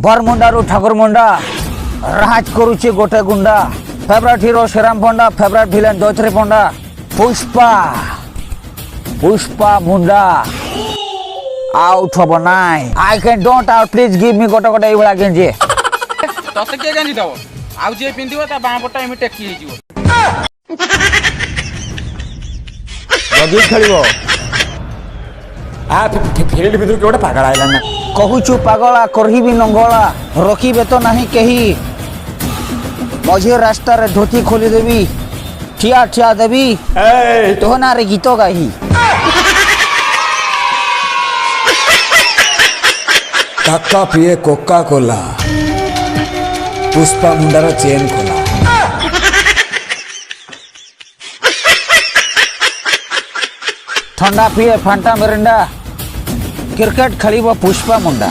Bermuda रु ठाकुर मुंडा राज करुचे गोटे गुंडा फेवरेट हीरो श्रीराम पंडा फेवरेट विलेन दैत्री पंडा पुष्पा पुष्पा मुंडा आउट हब नाई I can don't out please give me गोटे गोटे एभला गेंजी तसे के गंजी दबो आउ जे पिंदिबो ता बाँ पटा एमे टेकी हिजिवो जगी खेलिबो आ फील्ड भीतर गोटे पागल आइला ना कहूचु पागला करही भी नंगला रखिबे तो नहीं कही मझे रास्ता रे धोती खोली देवी ठिया ठिया देवी तो ना रे गीत गाही काका पिए कोका कोला पुष्पा मुंडार चेन खोला ठंडा पिए फांटा मिरिंडा क्रिकेट खेलिब पुष्पा मुंडा।